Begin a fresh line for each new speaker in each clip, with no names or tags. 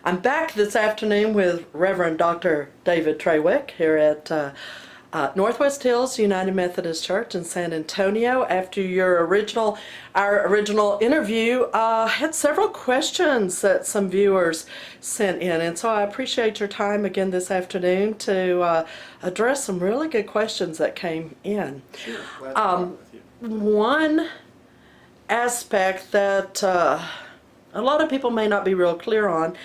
I'm back this afternoon with Reverend Dr. David Trawick here at Northwest Hills United Methodist Church in San Antonio. After our original interview, had several questions that some viewers sent in, and so I appreciate your time again this afternoon to address some really good questions that came in.
Sure, glad to talk with you.
One aspect that a lot of people may not be real clear on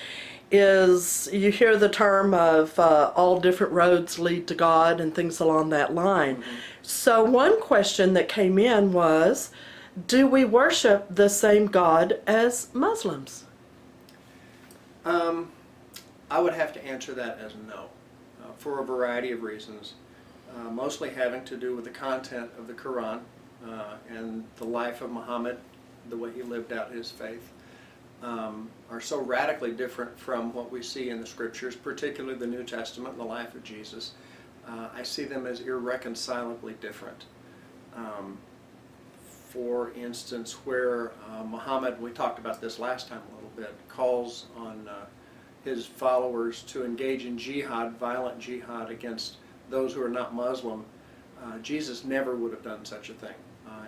is you hear the term of all different roads lead to God and things along that line.
Mm-hmm.
So one question that came in was, do we worship the same God as Muslims?
I would have to answer that as no, for a variety of reasons, mostly having to do with the content of the Quran and the life of Muhammad, the way he lived out his faith. Are so radically different from what we see in the scriptures, particularly the New Testament and the life of Jesus. I see them as irreconcilably different. For instance, where Muhammad, we talked about this last time a little bit, calls on his followers to engage in jihad, violent jihad against those who are not Muslim. Jesus never would have done such a thing.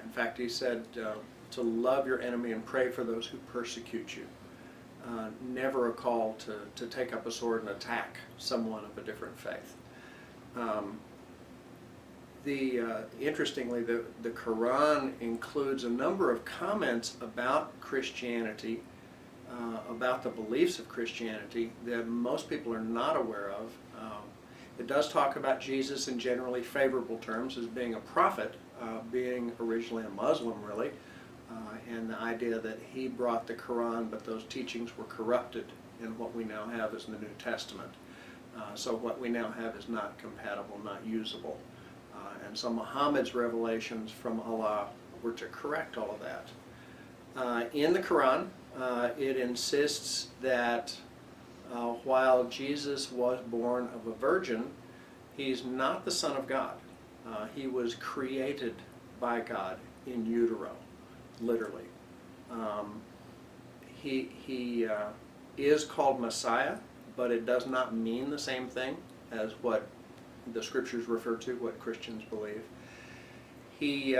In fact, he said to love your enemy and pray for those who persecute you. Never a call to take up a sword and attack someone of a different faith. Interestingly, the Quran includes a number of comments about Christianity, about the beliefs of Christianity that most people are not aware of. It does talk about Jesus in generally favorable terms as being a prophet, being originally a Muslim really, and the idea that he brought the Quran, but those teachings were corrupted in what we now have as the New Testament. So what we now have is not compatible, not usable. And so Muhammad's revelations from Allah were to correct all of that. In the Quran, it insists that while Jesus was born of a virgin, he's not the Son of God. He was created by God in utero, literally. He is called Messiah, but it does not mean the same thing as what the scriptures refer to, what Christians believe. He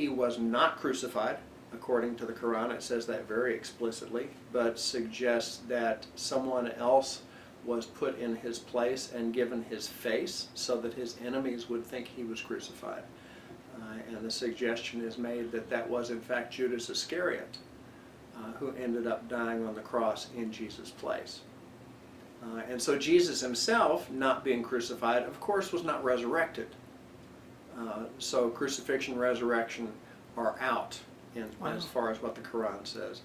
was not crucified, according to the Quran. It says that very explicitly, but suggests that someone else was put in his place and given his face so that his enemies would think he was crucified. And the suggestion is made that that was in fact Judas Iscariot, who ended up dying on the cross in Jesus' place. And so Jesus himself, not being crucified, of course was not resurrected. So crucifixion, resurrection are out as far as what the Quran says.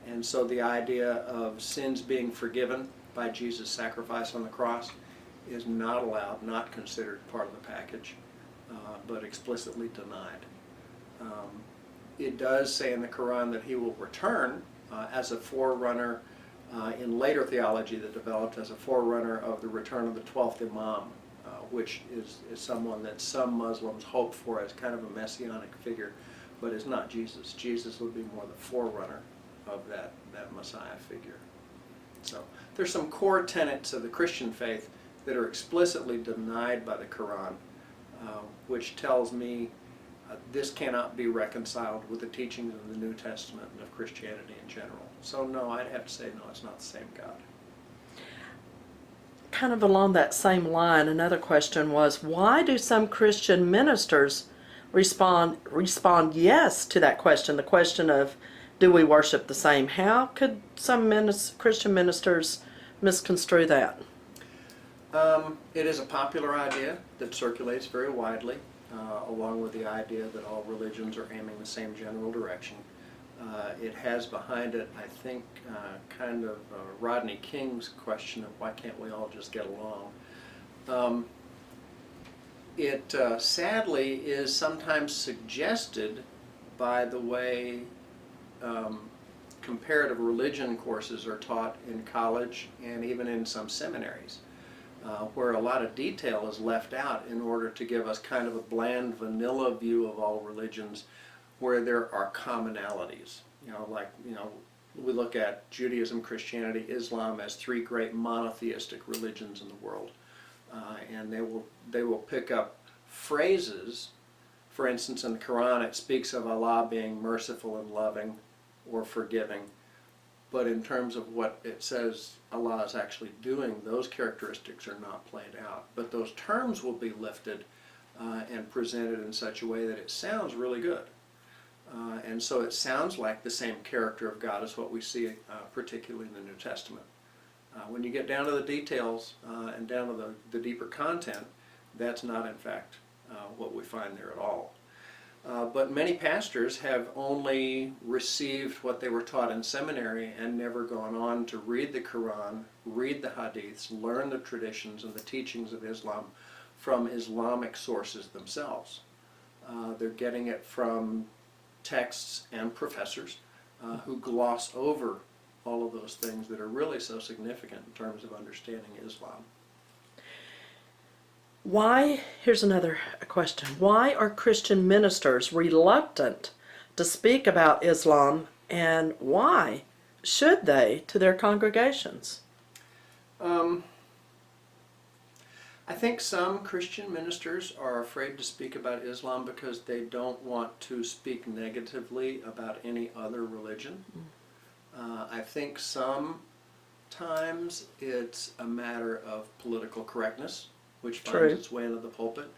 And so the idea of sins being forgiven by Jesus' sacrifice on the cross is not allowed, not considered part of the package, but explicitly denied. It does say in the Quran that he will return as a forerunner in later theology that developed as a forerunner of the return of the 12th Imam, which is someone that some Muslims hope for as kind of a messianic figure, but is not Jesus. Jesus would be more the forerunner of that Messiah figure. So there's some core tenets of the Christian faith that are explicitly denied by the Quran, which tells me this cannot be reconciled with the teachings of the New Testament and of Christianity in general. So no, I'd have to say no, it's not the same God.
Kind of along that same line, another question was, why do some Christian ministers respond yes to that question, the question of, do we worship the same? How could some Christian ministers misconstrue that?
It is a popular idea that circulates very widely, along with the idea that all religions are aiming the same general direction. It has behind it, I think, kind of Rodney King's question of why can't we all just get along. It sadly is sometimes suggested by the way comparative religion courses are taught in college and even in some seminaries, where a lot of detail is left out in order to give us kind of a bland, vanilla view of all religions, where there are commonalities. we look at Judaism, Christianity, Islam as three great monotheistic religions in the world. And they will pick up phrases. For instance, in the Quran it speaks of Allah being merciful and loving or forgiving. But in terms of what it says Allah is actually doing, those characteristics are not played out. But those terms will be lifted and presented in such a way that it sounds really good. And so it sounds like the same character of God as what we see particularly in the New Testament. When you get down to the details and down to the deeper content, that's not in fact what we find there at all. But many pastors have only received what they were taught in seminary and never gone on to read the Quran, read the Hadiths, learn the traditions and the teachings of Islam from Islamic sources themselves. They're getting it from texts and professors who gloss over all of those things that are really so significant in terms of understanding Islam.
Here's another question. Why are Christian ministers reluctant to speak about Islam, and why should they to their congregations?
I think some Christian ministers are afraid to speak about Islam because they don't want to speak negatively about any other religion. I think sometimes it's a matter of political correctness, which finds its way into the pulpit.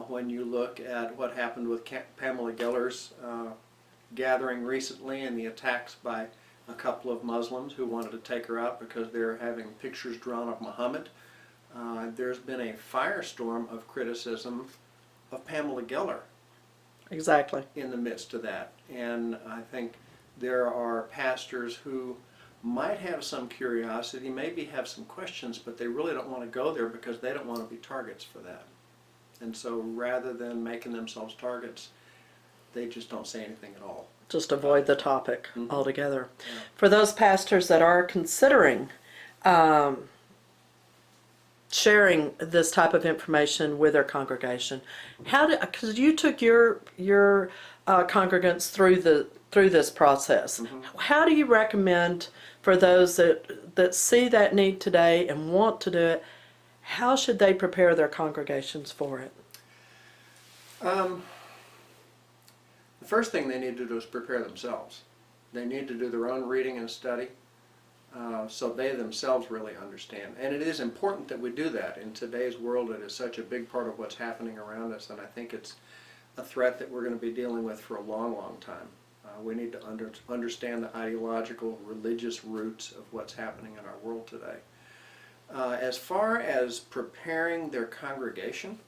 When you look at what happened with Pamela Geller's gathering recently and the attacks by a couple of Muslims who wanted to take her out because they're having pictures drawn of Muhammad, there's been a firestorm of criticism of Pamela Geller.
Exactly.
In the midst of that. And I think there are pastors who might have some curiosity, maybe have some questions, but they really don't want to go there because they don't want to be targets for that. And so rather than making themselves targets, they just don't say anything at all.
Just avoid the topic altogether. Yeah. For those pastors that are considering sharing this type of information with their congregation, because you took your congregants through this process, how do you recommend for those that see that need today and want to do it, how should they prepare their congregations for it?
The first thing they need to do is prepare themselves. They need to do their own reading and study so they themselves really understand. And it is important that we do that. In today's world, it is such a big part of what's happening around us, and I think it's a threat that we're going to be dealing with for a long, long time. We need to understand the ideological, religious roots of what's happening in our world today. As far as preparing their congregation,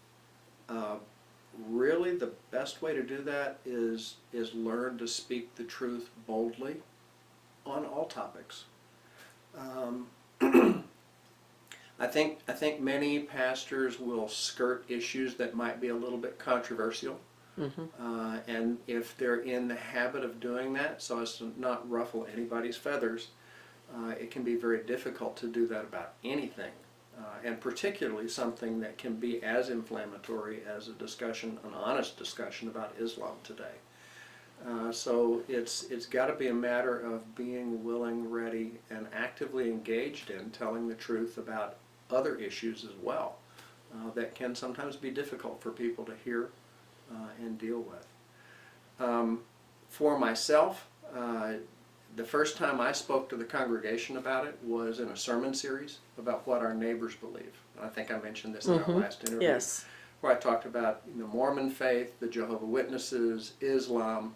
really the best way to do that is learn to speak the truth boldly on all topics. I think many pastors will skirt issues that might be a little bit controversial. And if they're in the habit of doing that so as to not ruffle anybody's feathers, it can be very difficult to do that about anything, and particularly something that can be as inflammatory as an honest discussion about Islam today. So it's got to be a matter of being willing, ready, and actively engaged in telling the truth about other issues as well that can sometimes be difficult for people to hear and deal with. For myself, the first time I spoke to the congregation about it was in a sermon series about what our neighbors believe. I think I mentioned this in our last interview,
yes,
where I talked about the Mormon faith, the Jehovah's Witnesses, Islam,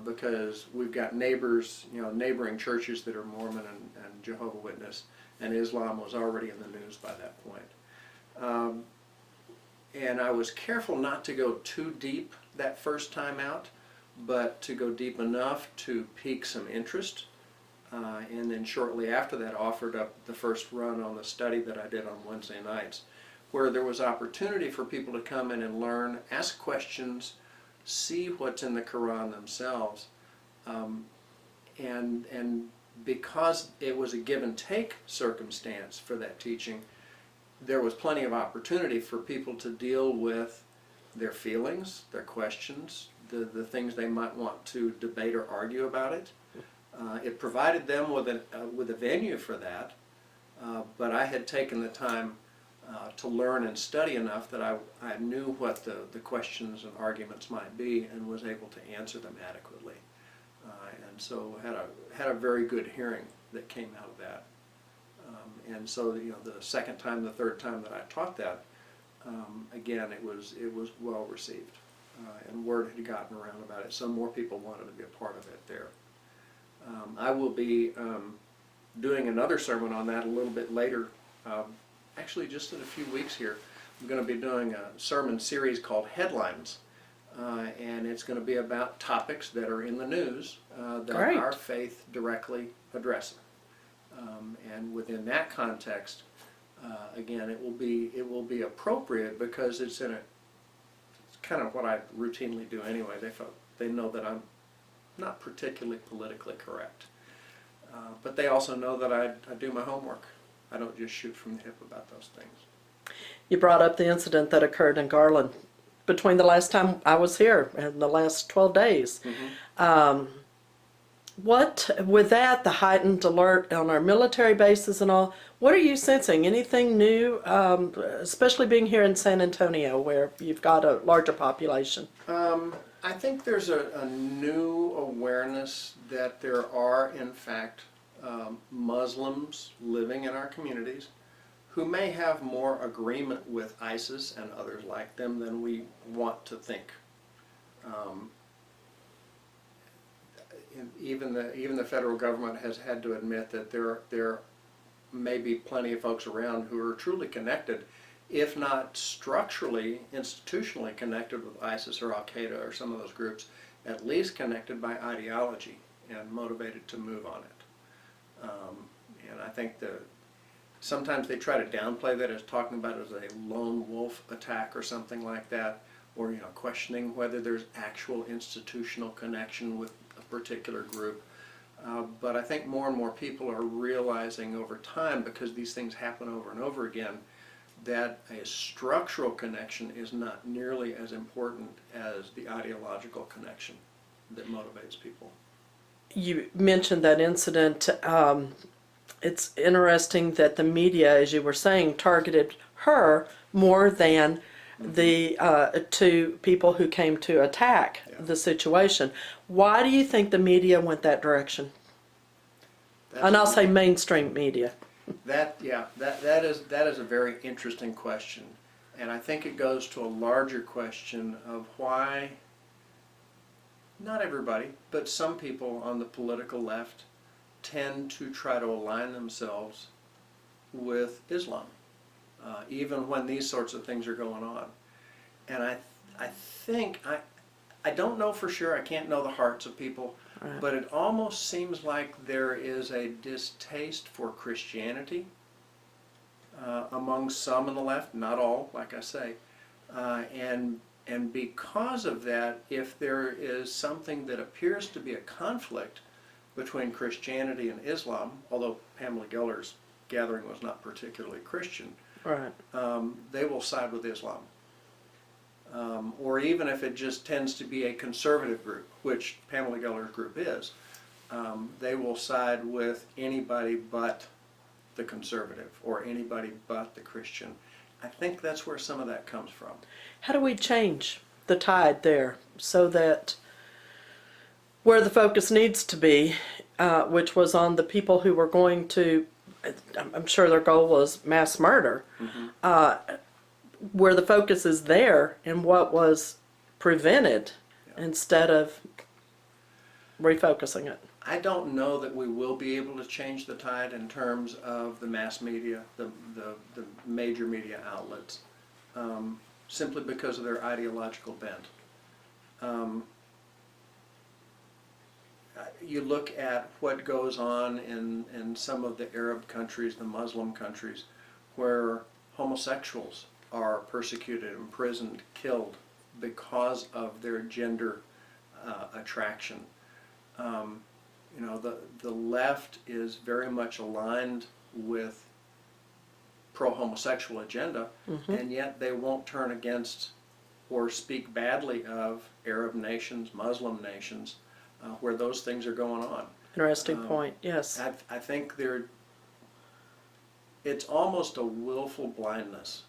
because we've got neighbors, neighboring churches that are Mormon and Jehovah's Witness, and Islam was already in the news by that point. And I was careful not to go too deep that first time out, but to go deep enough to pique some interest. And then shortly after that offered up the first run on the study that I did on Wednesday nights, where there was opportunity for people to come in and learn, ask questions, see what's in the Quran themselves. And because it was a give and take circumstance for that teaching, there was plenty of opportunity for people to deal with their feelings, their questions, the things they might want to debate or argue about it. It provided them with a venue for that, but I had taken the time to learn and study enough that I knew what the questions and arguments might be and was able to answer them adequately. And so had a very good hearing that came out of that. And so the second time, the third time that I taught that, again, it was well received, and word had gotten around about it, so more people wanted to be a part of it there. I will be doing another sermon on that a little bit later, actually just in a few weeks here. I'm going to be doing a sermon series called Headlines, and it's going to be about topics that are in the news that
Great.
our faith directly addresses. And within that context, again, it will be appropriate because it's kind of what I routinely do anyway. They know that I'm not particularly politically correct, but they also know that I do my homework. I don't just shoot from the hip about those things.
You brought up the incident that occurred in Garland between the last time I was here and the last 12 days.
Mm-hmm.
What, with that, the heightened alert on our military bases and all, what are you sensing? Anything new, especially being here in San Antonio where you've got a larger population?
I think there's a new awareness that there are, in fact, Muslims living in our communities who may have more agreement with ISIS and others like them than we want to think. Even the federal government has had to admit that there may be plenty of folks around who are truly connected, if not structurally, institutionally connected with ISIS or Al-Qaeda or some of those groups, at least connected by ideology and motivated to move on it. And I think sometimes they try to downplay that as talking about it as a lone wolf attack or something like that, or questioning whether there's actual institutional connection with a particular group. But I think more and more people are realizing over time, because these things happen over and over again, that a structural connection is not nearly as important as the ideological connection that motivates people.
You mentioned that incident. It's interesting that the media, as you were saying, targeted her more than the two people who came to attack the situation. Why do you think the media went that direction? And I'll say mainstream media.
That is a very interesting question, and I think it goes to a larger question of why not everybody, but some people on the political left tend to try to align themselves with Islam, even when these sorts of things are going on. And I think, I don't know for sure, I can't know the hearts of people,
Right.
but it almost seems like there is a distaste for Christianity among some on the left, not all, like I say, and because of that, if there is something that appears to be a conflict between Christianity and Islam, although Pamela Geller's gathering was not particularly Christian,
Right.
They will side with Islam. Or even if it just tends to be a conservative group, which Pamela Geller's group is, they will side with anybody but the conservative or anybody but the Christian. I think that's where some of that comes from.
How do we change the tide there so that where the focus needs to be, which was on the people who were going to, I'm sure their goal was mass murder, where the focus is there and what was prevented instead of refocusing it?
I don't know that we will be able to change the tide in terms of the mass media, the major media outlets, simply because of their ideological bent. You look at what goes on in some of the Arab countries, the Muslim countries, where homosexuals are persecuted, imprisoned, killed because of their gender attraction. The left is very much aligned with pro-homosexual agenda, and yet they won't turn against or speak badly of Arab nations, Muslim nations, where those things are going on.
Interesting point, yes.
I think it's almost a willful blindness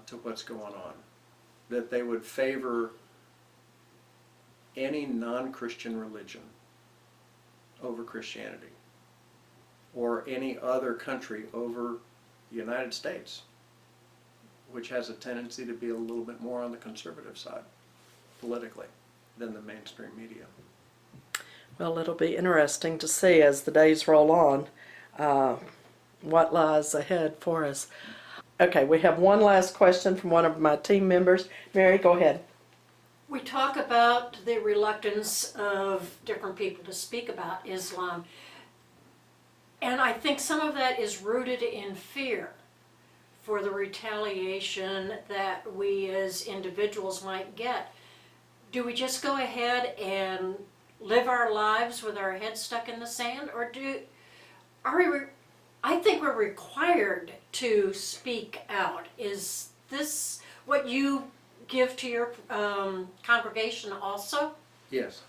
to what's going on, that they would favor any non-Christian religion over Christianity, or any other country over the United States, which has a tendency to be a little bit more on the conservative side politically than the mainstream media.
Well, it'll be interesting to see as the days roll on what lies ahead for us. Okay, we have one last question from one of my team members. Mary, go ahead.
We talk about the reluctance of different people to speak about Islam, and I think some of that is rooted in fear for the retaliation that we as individuals might get. Do we just go ahead and live our lives with our heads stuck in the sand, or I think we're required to speak out. Is this what you give to your congregation also?
Yes.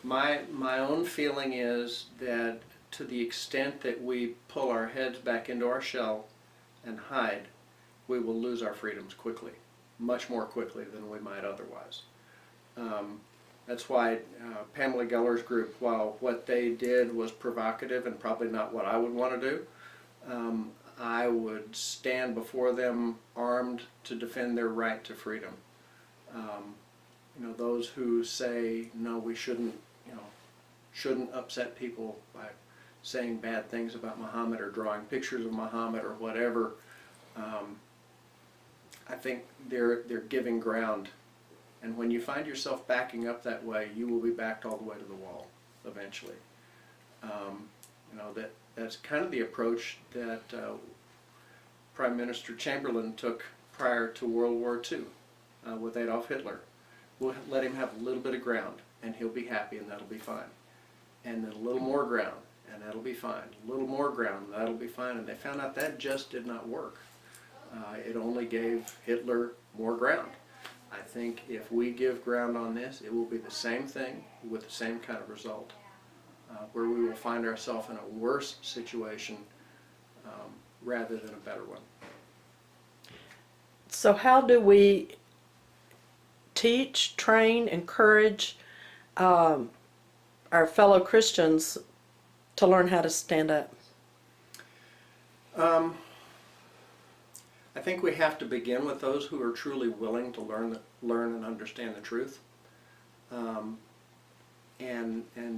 My own feeling is that to the extent that we pull our heads back into our shell and hide, we will lose our freedoms quickly, much more quickly than we might otherwise. That's why Pamela Geller's group, while what they did was provocative and probably not what I would want to do, I would stand before them armed to defend their right to freedom. Those who say, no, we shouldn't upset people by saying bad things about Muhammad or drawing pictures of Muhammad or whatever, I think they're giving ground. And when you find yourself backing up that way, you will be backed all the way to the wall eventually. That's kind of the approach that Prime Minister Chamberlain took prior to World War II with Adolf Hitler. We'll let him have a little bit of ground, and he'll be happy, and that'll be fine. And then a little more ground, and that'll be fine. A little more ground, and that'll be fine. And they found out that just did not work. It only gave Hitler more ground. I think if we give ground on this, it will be the same thing with the same kind of result, where we will find ourselves in a worse situation rather than a better one.
So how do we teach, train, encourage our fellow Christians to learn how to stand up?
I think we have to begin with those who are truly willing to learn and understand the truth, and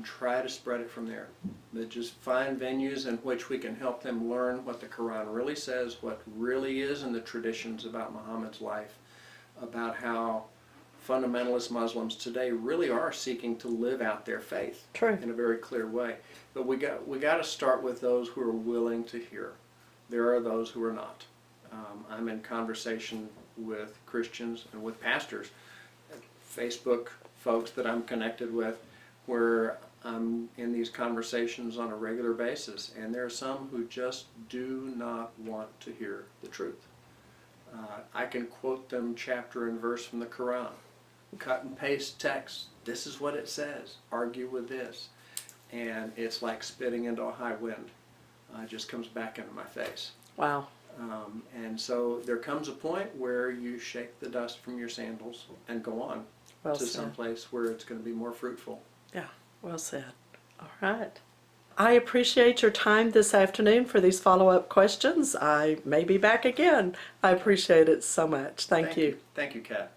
try to spread it from there. But just find venues in which we can help them learn what the Quran really says, what really is in the traditions about Muhammad's life, about how fundamentalist Muslims today really are seeking to live out their faith in a very clear way. But we got to start with those who are willing to hear. There are those who are not. I'm in conversation with Christians and with pastors, Facebook folks that I'm connected with, where I'm in these conversations on a regular basis, and there are some who just do not want to hear the truth. I can quote them chapter and verse from the Quran, cut and paste text, this is what it says, argue with this, and it's like spitting into a high wind. It just comes back into my face.
Wow.
And so there comes a point where you shake the dust from your sandals and go on to some place where it's going to be more fruitful.
Yeah, well said. All right. I appreciate your time this afternoon for these follow-up questions. I may be back again. I appreciate it so much. Thank you.
Thank you, Kat.